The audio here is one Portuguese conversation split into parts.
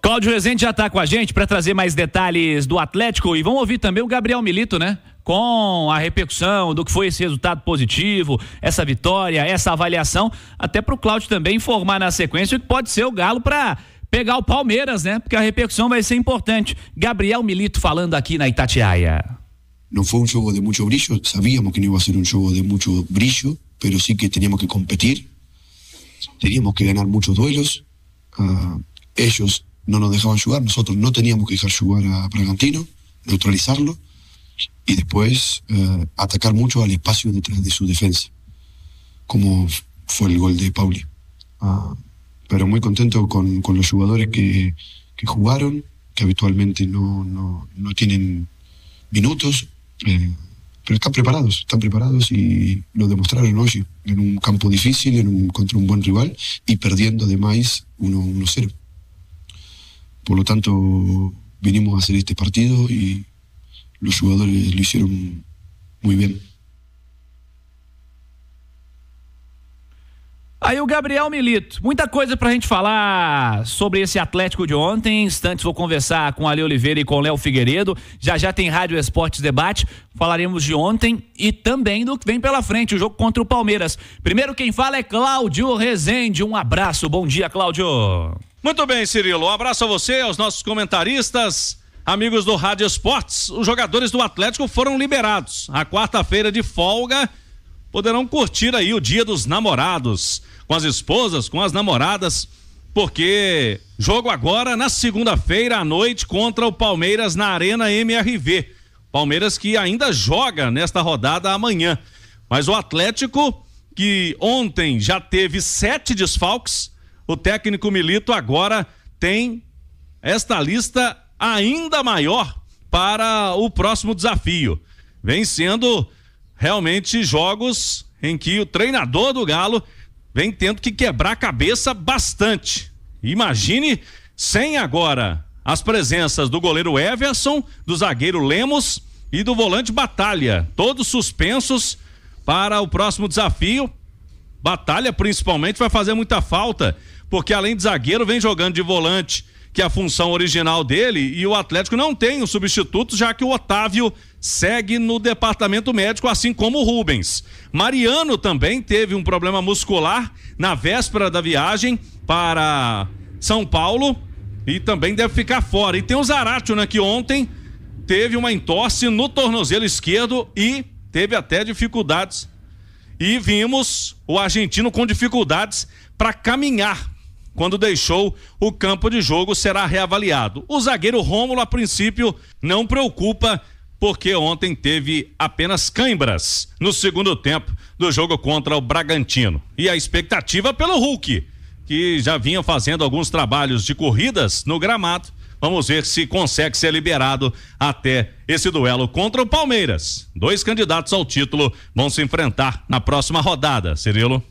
Cláudio Rezende já está com a gente para trazer mais detalhes do Atlético, e vamos ouvir também o Gabriel Milito, né? Com a repercussão do que foi esse resultado positivo, essa vitória, essa avaliação, até para o Cláudio também informar na sequência o que pode ser o Galo para pegar o Palmeiras, né? Porque a repercussão vai ser importante. Gabriel Milito falando aqui na Itatiaia. No fue un juego de mucho brillo, sabíamos que no iba a ser un juego de mucho brillo, pero sí que teníamos que competir, teníamos que ganar muchos duelos. Ellos no nos dejaban jugar, nosotros no teníamos que dejar jugar a Bragantino, neutralizarlo y después atacar mucho al espacio detrás de su defensa, como fue el gol de Pauli. Pero muy contento con los jugadores que jugaron, que habitualmente no tienen minutos, pero están preparados y lo demostraron hoy en un campo difícil, contra un buen rival y perdiendo además 1-0. Por lo tanto, vinimos a hacer este partido y los jugadores lo hicieron muy bien. Aí o Gabriel Milito, muita coisa pra gente falar sobre esse Atlético de ontem. Em instantes vou conversar com Ale Oliveira e com Léo Figueiredo. Já tem Rádio Esportes Debate. Falaremos de ontem e também do que vem pela frente, o jogo contra o Palmeiras. Primeiro quem fala é Cláudio Rezende. Um abraço, bom dia, Cláudio. Muito bem, Cirilo, um abraço a você, aos nossos comentaristas, amigos do Rádio Esportes. Os jogadores do Atlético foram liberados. A quarta-feira de folga poderão curtir aí o Dia dos Namorados, com as esposas, com as namoradas, porque jogo agora na segunda-feira à noite contra o Palmeiras na Arena MRV. Palmeiras que ainda joga nesta rodada amanhã. Mas o Atlético, que ontem já teve 7 desfalques, o técnico Milito agora tem esta lista ainda maior para o próximo desafio. Vem sendo realmente jogos em que o treinador do Galo vem tendo que quebrar a cabeça bastante. Imagine sem agora as presenças do goleiro Everson, do zagueiro Lemos e do volante Batalha, todos suspensos para o próximo desafio. Batalha principalmente vai fazer muita falta, porque além de zagueiro vem jogando de volante, que é a função original dele, e o Atlético não tem um substituto, já que o Otávio segue no departamento médico, assim como o Rubens. Mariano também teve um problema muscular na véspera da viagem para São Paulo e também deve ficar fora. E tem o Zaratio, né, que ontem teve uma entorse no tornozelo esquerdo e teve até dificuldades. E vimos o argentino com dificuldades para caminhar. Quando deixou o campo de jogo, será reavaliado. O zagueiro Rômulo, a princípio, não preocupa, porque ontem teve apenas câimbras no segundo tempo do jogo contra o Bragantino. E a expectativa pelo Hulk, que já vinha fazendo alguns trabalhos de corridas no gramado. Vamos ver se consegue ser liberado até esse duelo contra o Palmeiras. 2 candidatos ao título vão se enfrentar na próxima rodada, Cirilo.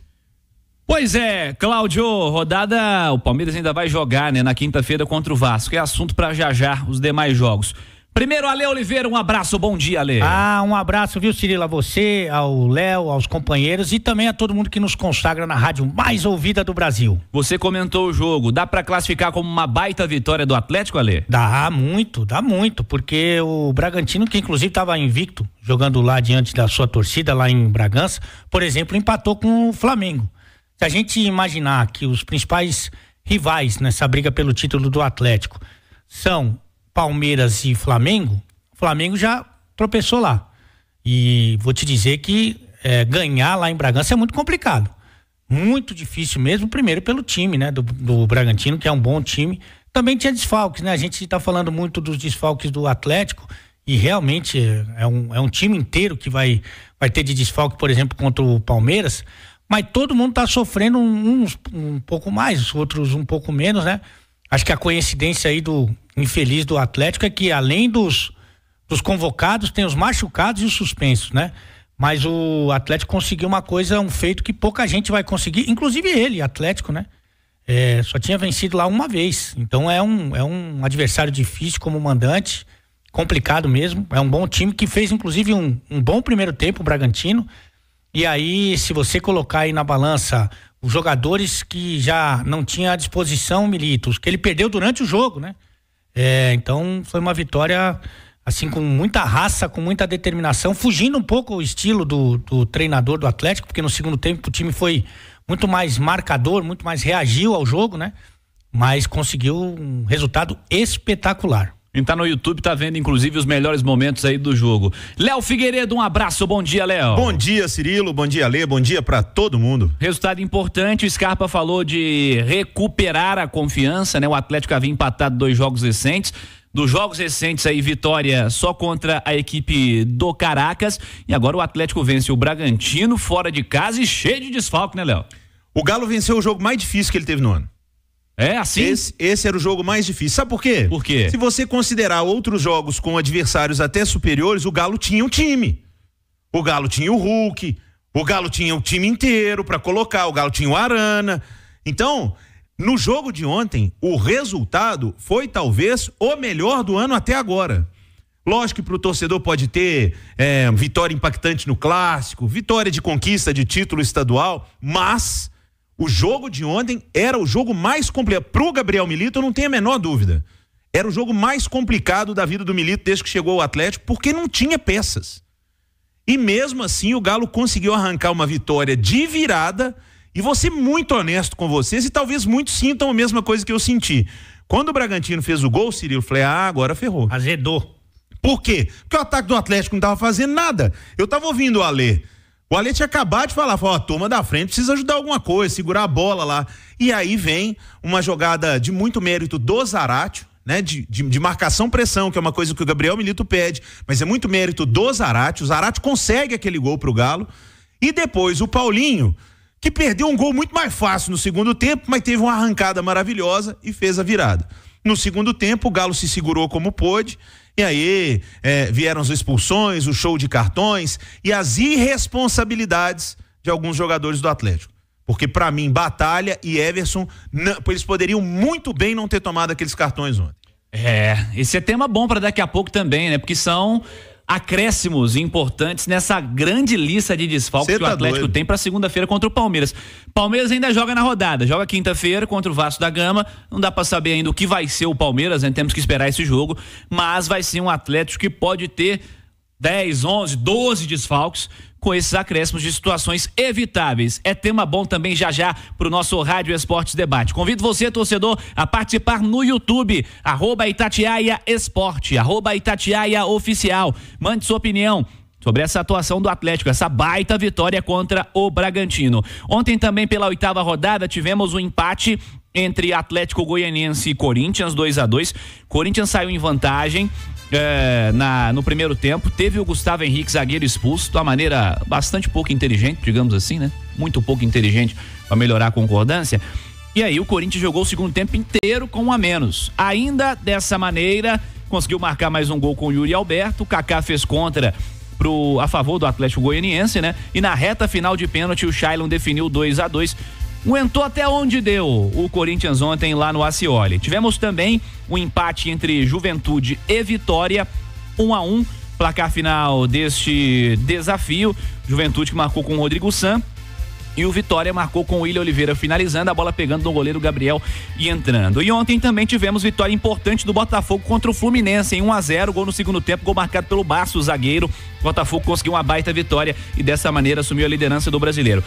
Pois é, Cláudio, rodada, o Palmeiras ainda vai jogar, né, na quinta-feira contra o Vasco, é assunto para já os demais jogos. Primeiro, Ale Oliveira, um abraço, bom dia, Ale. Um abraço, viu, Cirilo, a você, ao Léo, aos companheiros e também a todo mundo que nos consagra na rádio mais ouvida do Brasil. Você comentou o jogo, dá para classificar como uma baita vitória do Atlético, Ale? Dá muito, porque o Bragantino, que inclusive estava invicto, jogando lá diante da sua torcida, lá em Bragança, por exemplo, empatou com o Flamengo. Se a gente imaginar que os principais rivais nessa briga pelo título do Atlético são Palmeiras e Flamengo, o Flamengo já tropeçou lá. E vou te dizer que ganhar lá em Bragança é muito complicado. Muito difícil mesmo, primeiro pelo time, né, do Bragantino, que é um bom time. Também tinha desfalques, né? A gente está falando muito dos desfalques do Atlético e realmente é um time inteiro que vai ter de desfalque, por exemplo, contra o Palmeiras. Mas todo mundo tá sofrendo, uns um pouco mais, outros um pouco menos, né? Acho que a coincidência aí do infeliz do Atlético é que além dos convocados, tem os machucados e os suspensos, né? Mas o Atlético conseguiu uma coisa, um feito que pouca gente vai conseguir, inclusive ele, Atlético, né? Só tinha vencido lá uma vez. Então é um adversário difícil como mandante, complicado mesmo. É um bom time que fez inclusive um bom primeiro tempo, o Bragantino. E aí, se você colocar aí na balança os jogadores que já não tinha à disposição, Milito, que ele perdeu durante o jogo, né? Então foi uma vitória assim com muita raça, com muita determinação, fugindo um pouco o estilo do treinador do Atlético, porque no segundo tempo o time foi muito mais marcador, muito mais reagiu ao jogo, né? Mas conseguiu um resultado espetacular. Quem tá no YouTube tá vendo inclusive os melhores momentos aí do jogo. Léo Figueiredo, um abraço, bom dia, Léo. Bom dia, Cirilo, bom dia, Lê, bom dia pra todo mundo. Resultado importante, o Scarpa falou de recuperar a confiança, né? O Atlético havia empatado 2 jogos recentes. Dos jogos recentes aí, vitória só contra a equipe do Caracas, e agora o Atlético vence o Bragantino fora de casa e cheio de desfalque, né, Léo? O Galo venceu o jogo mais difícil que ele teve no ano. É assim? Esse era o jogo mais difícil. Sabe por quê? Por quê? Se você considerar outros jogos com adversários até superiores, o Galo tinha um time. O Galo tinha o Hulk, o Galo tinha o time inteiro pra colocar, o Galo tinha o Arana. Então, no jogo de ontem, o resultado foi talvez o melhor do ano até agora. Lógico que pro torcedor pode ter vitória impactante no clássico, vitória de conquista de título estadual, mas o jogo de ontem era o jogo mais complicado. Pro Gabriel Milito, eu não tenho a menor dúvida. Era o jogo mais complicado da vida do Milito desde que chegou ao Atlético, porque não tinha peças. E mesmo assim, o Galo conseguiu arrancar uma vitória de virada. E vou ser muito honesto com vocês, e talvez muitos sintam a mesma coisa que eu senti. Quando o Bragantino fez o gol, Cirilo, eu falei, agora ferrou. Azedou. Por quê? Porque o ataque do Atlético não estava fazendo nada. Eu estava ouvindo o Alê. O Alê tinha acabado de falar, a turma da frente precisa ajudar alguma coisa, segurar a bola lá. E aí vem uma jogada de muito mérito do Zaratio, né? De marcação-pressão, que é uma coisa que o Gabriel Milito pede, mas é muito mérito do Zaratio. O Zaratio consegue aquele gol pro Galo. E depois o Paulinho, que perdeu um gol muito mais fácil no segundo tempo, mas teve uma arrancada maravilhosa e fez a virada. No segundo tempo, o Galo se segurou como pôde, e aí vieram as expulsões, o show de cartões e as irresponsabilidades de alguns jogadores do Atlético. Porque pra mim, Batalha e Everson, eles poderiam muito bem não ter tomado aqueles cartões ontem. Esse é tema bom pra daqui a pouco também, né? Porque são acréscimos importantes nessa grande lista de desfalques que o Atlético tem para segunda-feira contra o Palmeiras. Palmeiras ainda joga na rodada, joga quinta-feira contra o Vasco da Gama. Não dá para saber ainda o que vai ser o Palmeiras, né? Temos que esperar esse jogo, mas vai ser um Atlético que pode ter 10, 11, 12 desfalques com esses acréscimos de situações evitáveis. É tema bom também já pro nosso Rádio Esportes Debate. Convido você, torcedor, a participar no YouTube, @Itatiaia Esporte, @Itatiaia Oficial. Mande sua opinião sobre essa atuação do Atlético, essa baita vitória contra o Bragantino. Ontem também, pela 8ª rodada, tivemos um empate entre Atlético Goianiense e Corinthians, 2-2. Corinthians saiu em vantagem no primeiro tempo, teve o Gustavo Henrique, zagueiro, expulso de uma maneira bastante pouco inteligente, digamos assim, né? Muito pouco inteligente para melhorar a concordância. E aí o Corinthians jogou o segundo tempo inteiro com 1 a menos. Ainda dessa maneira, conseguiu marcar mais um gol com o Yuri Alberto. O Kaká fez contra a favor do Atlético Goianiense, né? E na reta final de pênalti, o Shailon definiu 2-2. Aguentou até onde deu o Corinthians ontem lá no Acioli. Tivemos também um empate entre Juventude e Vitória, 1-1, placar final deste desafio. Juventude que marcou com o Rodrigo San e o Vitória marcou com o William Oliveira finalizando, a bola pegando no goleiro Gabriel e entrando. E ontem também tivemos vitória importante do Botafogo contra o Fluminense em 1-0, gol no segundo tempo, gol marcado pelo Baço, o zagueiro. O Botafogo conseguiu uma baita vitória e dessa maneira assumiu a liderança do Brasileiro.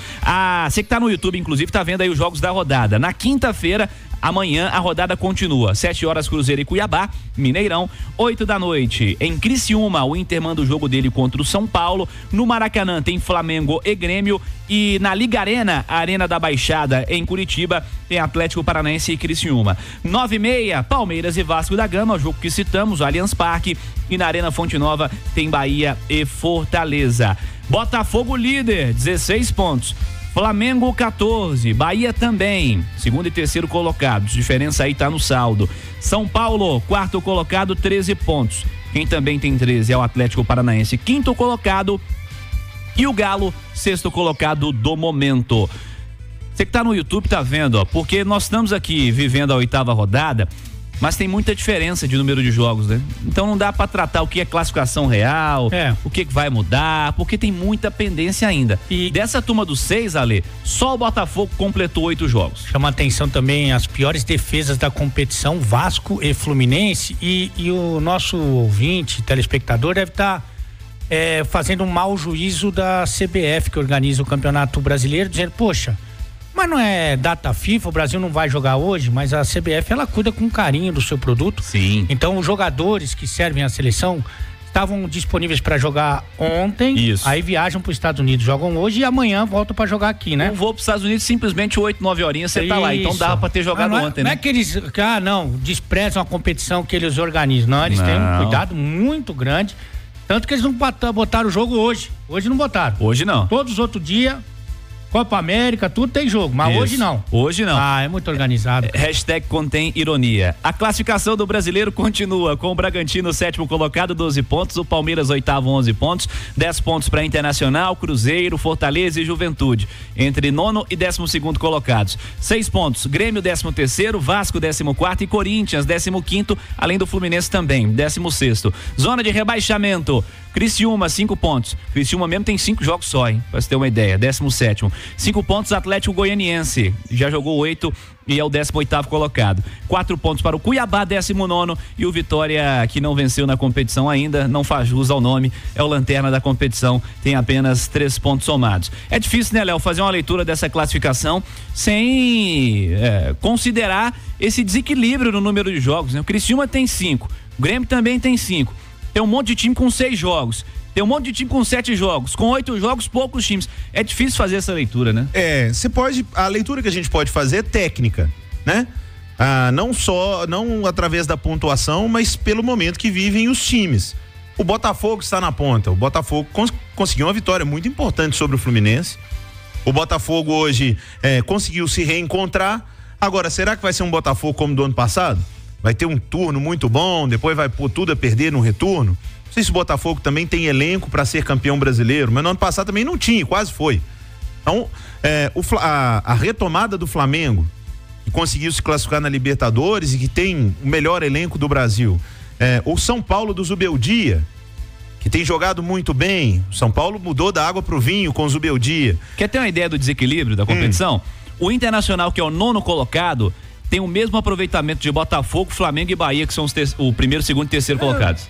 Você que tá no YouTube, inclusive, tá vendo aí os jogos da rodada. Na quinta-feira, amanhã, a rodada continua. 7 horas, Cruzeiro e Cuiabá, Mineirão. 8 da noite, em Criciúma, o Inter manda o jogo dele contra o São Paulo. No Maracanã tem Flamengo e Grêmio. E na Liga Arena, a Arena da Baixada, em Curitiba, tem Atlético Paranaense e Criciúma. 9h30, Palmeiras e Vasco da Gama, o jogo que citamos, o Allianz Parque. E na Arena Fonte Nova tem Bahia e Fortaleza. Botafogo líder, 16 pontos. Flamengo 14, Bahia também, segundo e terceiro colocados, diferença aí tá no saldo. São Paulo, quarto colocado, 13 pontos. Quem também tem 13 é o Atlético Paranaense, quinto colocado, e o Galo, sexto colocado do momento. Você que tá no YouTube tá vendo, ó, porque nós estamos aqui vivendo a 8ª rodada mas tem muita diferença de número de jogos, né? Então não dá pra tratar o que é classificação real, o que vai mudar, porque tem muita pendência ainda. E dessa turma dos 6, Ale, só o Botafogo completou 8 jogos. Chama atenção também as piores defesas da competição, Vasco e Fluminense, e o nosso ouvinte, telespectador, deve estar fazendo um mau juízo da CBF, que organiza o Campeonato Brasileiro, dizendo, poxa, mas não é data FIFA, o Brasil não vai jogar hoje, mas a CBF, ela cuida com carinho do seu produto. Sim. Então, os jogadores que servem à seleção estavam disponíveis para jogar ontem. Isso. Aí viajam para os Estados Unidos, jogam hoje e amanhã voltam para jogar aqui, né? Um voo para os Estados Unidos, simplesmente 8, 9 horinhas você tá lá. Então dava para ter jogado ontem, né? Não é que eles, desprezam a competição que eles organizam. Não, eles têm um cuidado muito grande. Tanto que eles não botaram o jogo hoje. Hoje não botaram. Hoje não. Todos os outros dias, Copa América, tudo tem jogo, mas Isso. hoje não. Hoje não. É muito organizado. Hashtag contém ironia. A classificação do brasileiro continua com o Bragantino 7º colocado, 12 pontos, o Palmeiras 8º, 11 pontos, 10 pontos para Internacional, Cruzeiro, Fortaleza e Juventude, entre 9º e 12º colocados. 6 pontos, Grêmio 13º, Vasco 14º e Corinthians 15º, além do Fluminense também, 16º. Zona de rebaixamento, Criciúma, 5 pontos. Criciúma mesmo tem 5 jogos só, hein? Pra você ter uma ideia. 17º. 5 pontos, Atlético Goianiense. Já jogou 8 e é o 18º colocado. 4 pontos para o Cuiabá, 19º. E o Vitória, que não venceu na competição ainda, não faz jus ao nome, é o lanterna da competição, tem apenas 3 pontos somados. É difícil, né, Léo, fazer uma leitura dessa classificação sem considerar esse desequilíbrio no número de jogos, né? O Criciúma tem 5, o Grêmio também tem 5. Tem um monte de time com 6 jogos. Tem um monte de time com 7 jogos. Com 8 jogos, poucos times. É difícil fazer essa leitura, né? A leitura que a gente pode fazer é técnica, né? Não através da pontuação, mas pelo momento que vivem os times. O Botafogo está na ponta. O Botafogo conseguiu uma vitória muito importante sobre o Fluminense. O Botafogo hoje conseguiu se reencontrar. Agora, será que vai ser um Botafogo como do ano passado? Vai ter um turno muito bom, depois vai pôr tudo a perder no retorno. Não sei se o Botafogo também tem elenco para ser campeão brasileiro, mas no ano passado também não tinha, quase foi. Então, a retomada do Flamengo, que conseguiu se classificar na Libertadores e que tem o melhor elenco do Brasil. O São Paulo do Zubeldia, que tem jogado muito bem. O São Paulo mudou da água pro vinho com o Zubeldia. Quer ter uma ideia do desequilíbrio da competição? O Internacional, que é o 9º colocado, tem o mesmo aproveitamento de Botafogo, Flamengo e Bahia, que são o primeiro, segundo e terceiro colocados.